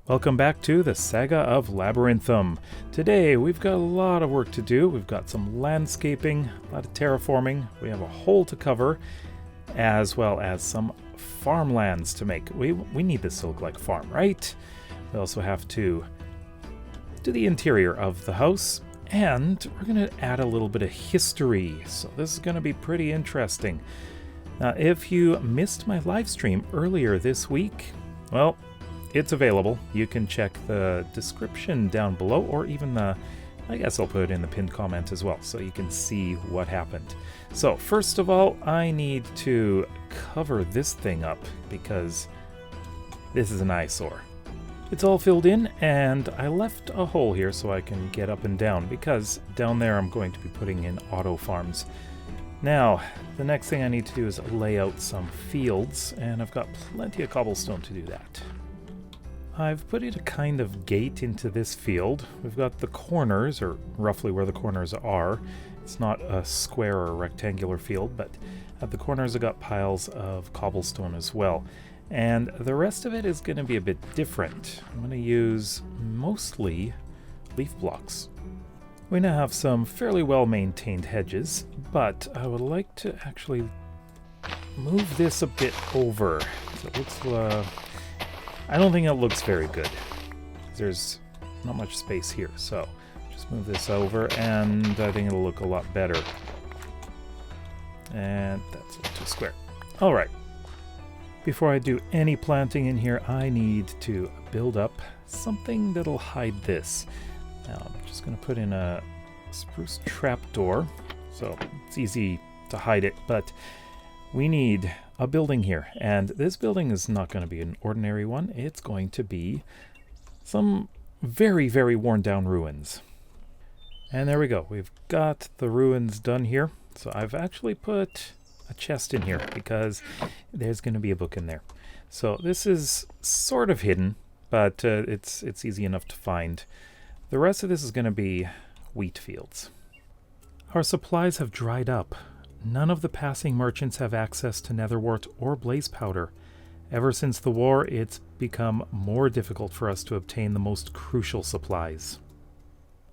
Welcome back to the Saga of Labyrinthum. Today we've got a lot of work to do. We've got some landscaping, a lot of terraforming, we have a hole to cover, as well as some farmlands to make. We need this to look like a farm, right? We also have to do the interior of the house, and we're going to add a little bit of history. So this is going to be pretty interesting. Now, if you missed my live stream earlier this week, well, it's available. You can check the description down below, or even I guess I'll put it in the pinned comment as well, so you can see what happened. So first of all, I need to cover this thing up because this is an eyesore. It's all filled in, and I left a hole here so I can get up and down, because down there I'm going to be putting in auto farms. Now, the next thing I need to do is lay out some fields, and I've got plenty of cobblestone to do that. I've put in a kind of gate into this field. We've got the corners, or roughly where the corners are. It's not a square or a rectangular field, but at the corners I've got piles of cobblestone as well. And the rest of it is going to be a bit different. I'm going to use mostly leaf blocks. We now have some fairly well-maintained hedges, but I would like to actually move this a bit over. So it looks, I don't think it looks very good. There's not much space here, so just move this over, and I think it'll look a lot better. And that's a little too square. All right. Before I do any planting in here, I need to build up something that'll hide this. Now, I'm just going to put in a spruce trapdoor, so it's easy to hide it, but we need a building here, and this building is not going to be an ordinary one. It's going to be some very, very worn down ruins. And there we go. We've got the ruins done here. So I've actually put a chest in here because there's going to be a book in there. So this is sort of hidden, but it's easy enough to find. The rest of this is going to be wheat fields. Our supplies have dried up. None of the passing merchants have access to netherwort or blaze powder. Ever since the war, it's become more difficult for us to obtain the most crucial supplies.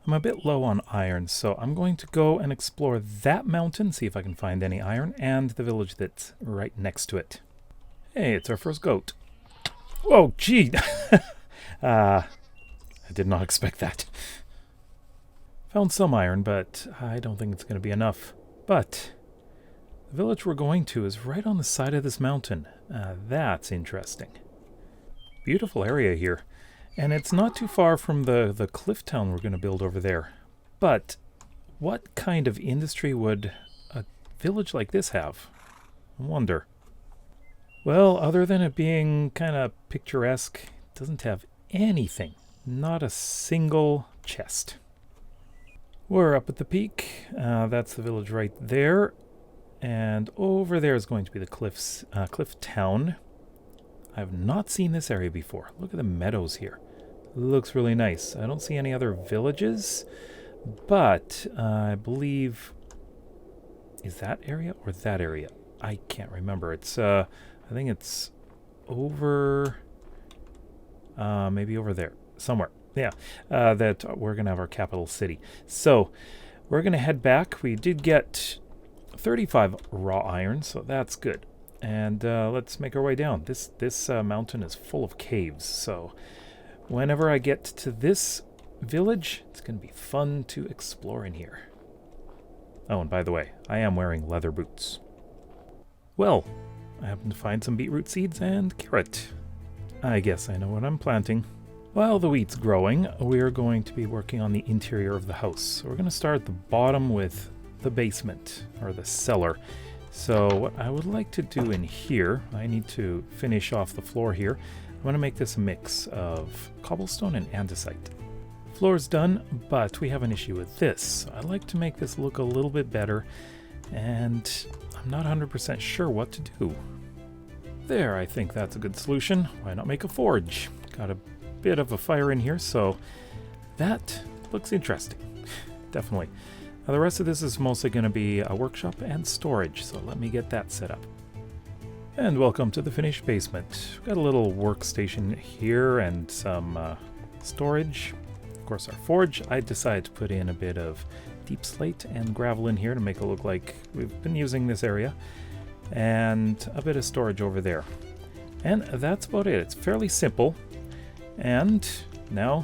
I'm a bit low on iron, so I'm going to go and explore that mountain, see if I can find any iron, and the village that's right next to it. Hey, it's our first goat. Whoa, gee! I did not expect that. Found some iron, but I don't think it's going to be enough. But the village we're going to is right on the side of this mountain. That's interesting. Beautiful area here. And it's not too far from the cliff town we're going to build over there. But what kind of industry would a village like this have? I wonder. Well, other than it being kind of picturesque, it doesn't have anything. Not a single chest. We're up at the peak. That's the village right there. And over there is going to be the cliff town. I've not seen this area before. Look at the meadows here. Looks really nice. I don't see any other villages, but I believe... Is that area or that area? I can't remember. It's, I think it's over... maybe over there. Somewhere. Yeah. That we're going to have our capital city. So, we're going to head back. We did get 35 raw iron, so that's good. And let's make our way down. This mountain is full of caves, so whenever I get to this village, it's going to be fun to explore in here. Oh, and by the way, I am wearing leather boots. Well, I happened to find some beetroot seeds and carrot. I guess I know what I'm planting. While the wheat's growing, we're going to be working on the interior of the house. So we're going to start at the bottom with the basement, or the cellar. So what I would like to do in here, I need to finish off the floor here. I'm going to make this a mix of cobblestone and andesite. Floor's done, but we have an issue with this. I'd like to make this look a little bit better, and I'm not 100% sure what to do. There, I think that's a good solution. Why not make a forge? Got a bit of a fire in here, so that looks interesting. Definitely. Now, the rest of this is mostly going to be a workshop and storage, so let me get that set up. And welcome to the finished basement. We've got a little workstation here and some storage. Of course, our forge. I decided to put in a bit of deep slate and gravel in here to make it look like we've been using this area. And a bit of storage over there. And that's about it. It's fairly simple. And now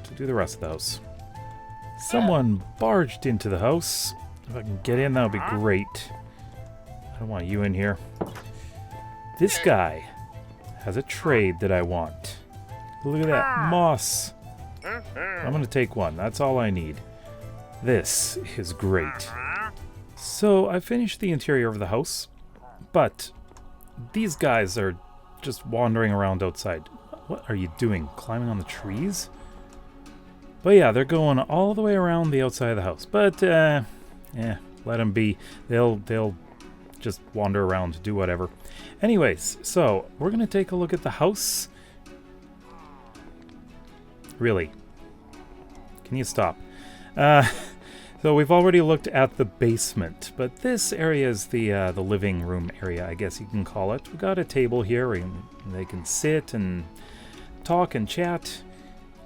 to do the rest of the house. Someone barged into the house. If I can get in, that would be great. I don't want you in here. This guy has a trade that I want. Look at that. Moss. I'm going to take one. That's all I need. This is great. So I finished the interior of the house, but these guys are just wandering around outside. What are you doing? Climbing on the trees? But yeah, they're going all the way around the outside of the house. But, let them be. They'll just wander around, do whatever. Anyways, so we're going to take a look at the house. Really? Can you stop? So we've already looked at the basement, but this area is the living room area, I guess you can call it. We've got a table here, and they can sit and talk and chat.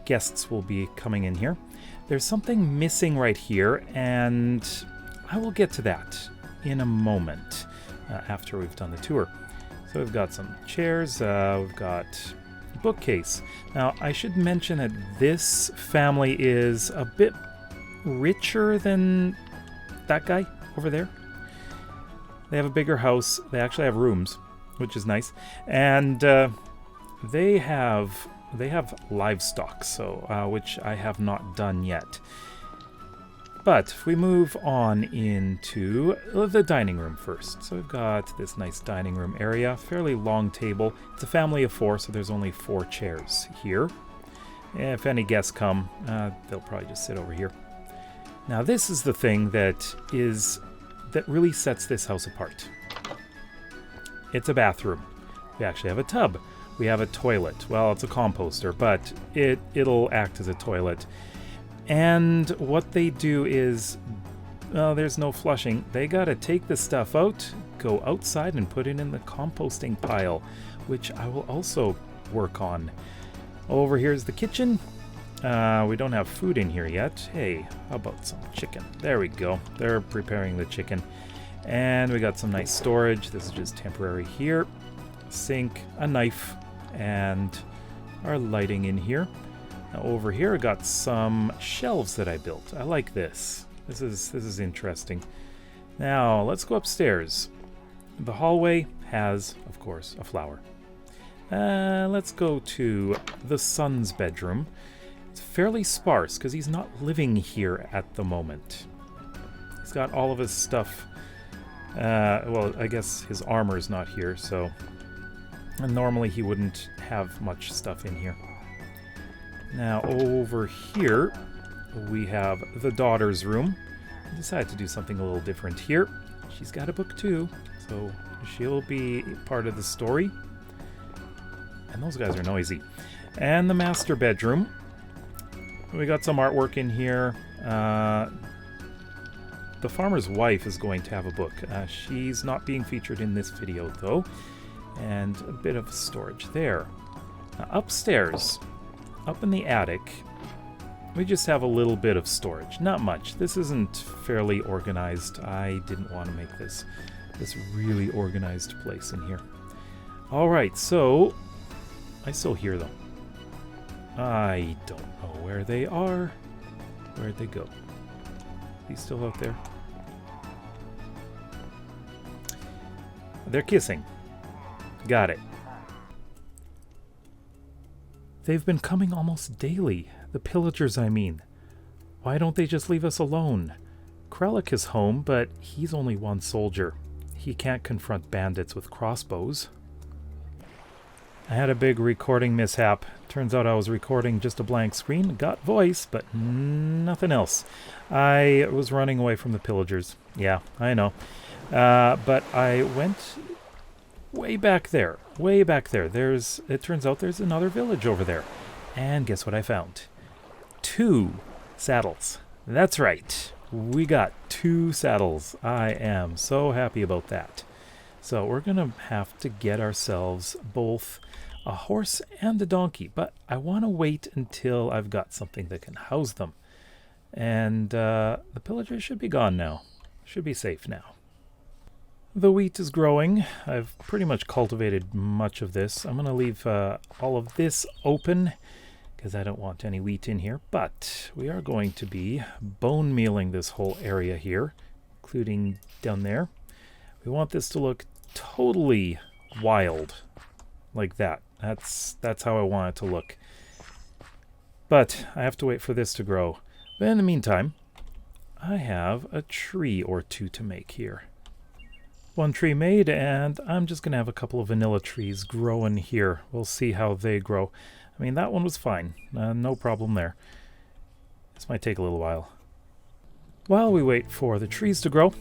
Guests will be coming in here. There's something missing right here, and I will get to that in a moment after we've done the tour. So we've got some chairs, we've got a bookcase. Now I should mention that this family is a bit richer than that guy over there. They have a bigger house. They actually have rooms, which is nice, and they have livestock, so which I have not done yet. But if we move on into the dining room first. So we've got this nice dining room area, fairly long table. It's a family of 4, so there's only 4 chairs here. If any guests come, they'll probably just sit over here. Now this is the thing that really sets this house apart. It's a bathroom. We actually have a tub. We have a toilet. Well, it's a composter, but it'll act as a toilet. And what they do is, there's no flushing. They gotta take the stuff out, go outside and put it in the composting pile, which I will also work on. Over here's the kitchen. We don't have food in here yet. Hey, how about some chicken? There we go. They're preparing the chicken. And we got some nice storage. This is just temporary here. Sink, a knife, and our lighting in here. Now over here I got some shelves that I built. I like this. This is interesting. Now let's go upstairs. The hallway has, of course, a flower. Let's go to the son's bedroom. It's fairly sparse because he's not living here at the moment. He's got all of his stuff. Well, I guess his armor is not here, so... And normally he wouldn't have much stuff in here. Now over here we have the daughter's room. I decided to do something a little different here. She's got a book too, so she'll be part of the story. And those guys are noisy. And the master bedroom. We got some artwork in here. The farmer's wife is going to have a book. She's not being featured in this video though. And a bit of storage there. Upstairs, up in the attic, we just have a little bit of storage. Not much. This isn't fairly organized. I didn't want to make this really organized place in here. Alright, so I still hear them. I don't know where they are. Where'd they go? Are they still out there? They're kissing. Got it. They've been coming almost daily. The pillagers, I mean. Why don't they just leave us alone? Krellick is home, but he's only one soldier. He can't confront bandits with crossbows. I had a big recording mishap. Turns out I was recording just a blank screen. Got voice, but nothing else. I was running away from the pillagers. Yeah, I know. But I went way back there. Way back there. It turns out there's another village over there. And guess what I found? 2 saddles. That's right. We got 2 saddles. I am so happy about that. So we're going to have to get ourselves both a horse and a donkey, but I want to wait until I've got something that can house them. And the pillagers should be gone now. Should be safe now. The wheat is growing. I've pretty much cultivated much of this. I'm going to leave all of this open because I don't want any wheat in here. But we are going to be bone mealing this whole area here, including down there. We want this to look totally wild, like that. That's how I want it to look. But I have to wait for this to grow. But in the meantime, I have a tree or two to make here. One tree made, and I'm just going to have a couple of vanilla trees growing here. We'll see how they grow. I mean, that one was fine. No problem there. This might take a little while. While we wait for the trees to grow,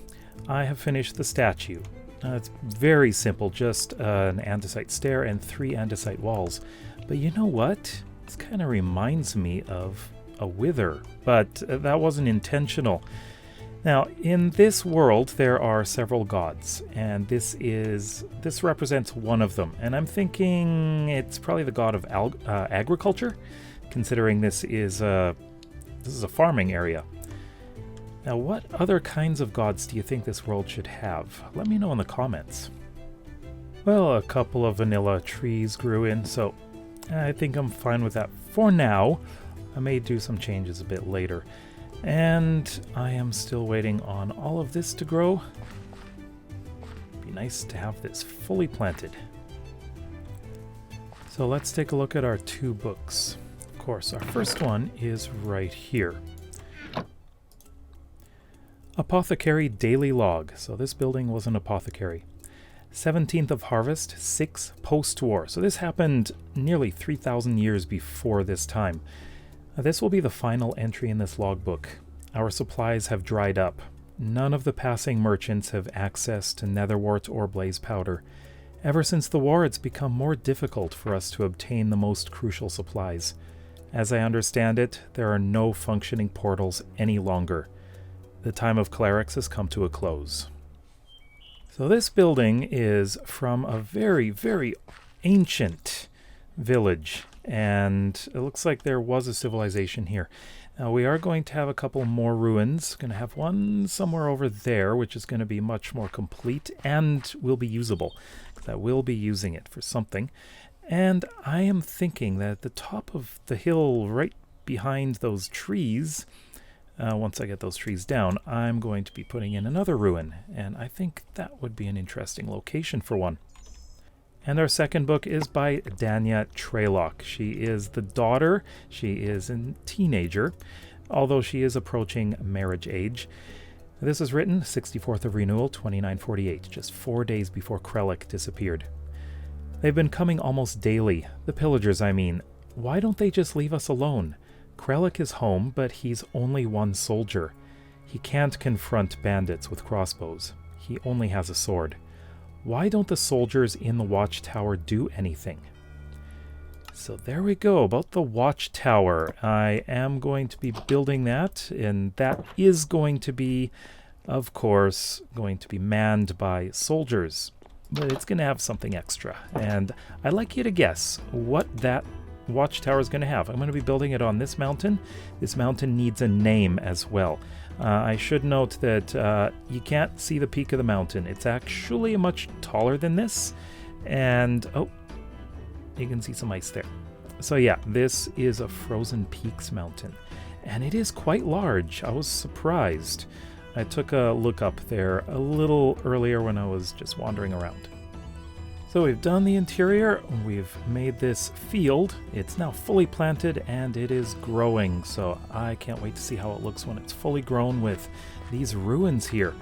I have finished the statue. It's very simple, just an andesite stair and 3 andesite walls. But you know what? This kind of reminds me of a wither, but that wasn't intentional. Now, in this world, there are several gods, and this represents one of them. And I'm thinking it's probably the god of agriculture, considering this is a farming area. Now, what other kinds of gods do you think this world should have? Let me know in the comments. Well, a couple of vanilla trees grew in, so I think I'm fine with that for now. I may do some changes a bit later. And I am still waiting on all of this to grow. Be nice to have this fully planted. So let's take a look at our 2 books. Of course, our first one is right here. Apothecary Daily Log. So this building was an apothecary. 17th of Harvest, 6 post-war. So this happened nearly 3,000 years before this time. This will be the final entry in this logbook. Our supplies have dried up. None of the passing merchants have access to netherwort or blaze powder. Ever since the war, it's become more difficult for us to obtain the most crucial supplies. As I understand it, there are no functioning portals any longer. The time of clerics has come to a close. So this building is from a very, very ancient village, and it looks like there was a civilization here. Now we are going to have a couple more ruins. Going to have one somewhere over there, which is going to be much more complete and will be usable, because I will be using it for something. And I am thinking that at the top of the hill, right behind those trees, once I get those trees down, I'm going to be putting in another ruin, and I think that would be an interesting location for one. And our second book is by Danya Traylock. She is the daughter. She is a teenager, although she is approaching marriage age. This is written 64th of Renewal, 2948, just 4 days before Krellick disappeared. They've been coming almost daily. The pillagers, I mean. Why don't they just leave us alone? Krellick is home, but he's only one soldier. He can't confront bandits with crossbows. He only has a sword. Why don't the soldiers in the watchtower do anything? So there we go, about the watchtower. I am going to be building that, and that is going to be, of course, going to be manned by soldiers. But it's going to have something extra, and I'd like you to guess what that watchtower is going to have. I'm going to be building it on this mountain. This mountain needs a name as well. I should note that you can't see the peak of the mountain. It's actually much taller than this, and oh, you can see some ice there. So yeah, this is a Frozen Peaks mountain, and it is quite large. I was surprised. I took a look up there a little earlier when I was just wandering around. So we've done the interior, we've made this field. It's now fully planted and it is growing, so I can't wait to see how it looks when it's fully grown with these ruins here.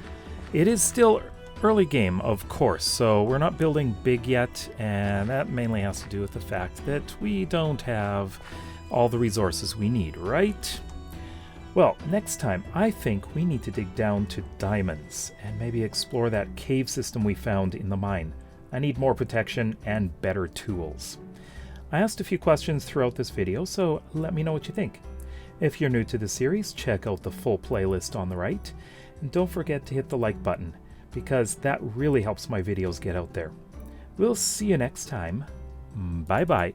It is still early game, of course, so we're not building big yet, and that mainly has to do with the fact that we don't have all the resources we need, right? Well, next time, I think we need to dig down to diamonds and maybe explore that cave system we found in the mine. I need more protection and better tools. I asked a few questions throughout this video, so let me know what you think. If you're new to the series, check out the full playlist on the right, and don't forget to hit the like button. because that really helps my videos get out there. We'll see you next time. Bye bye.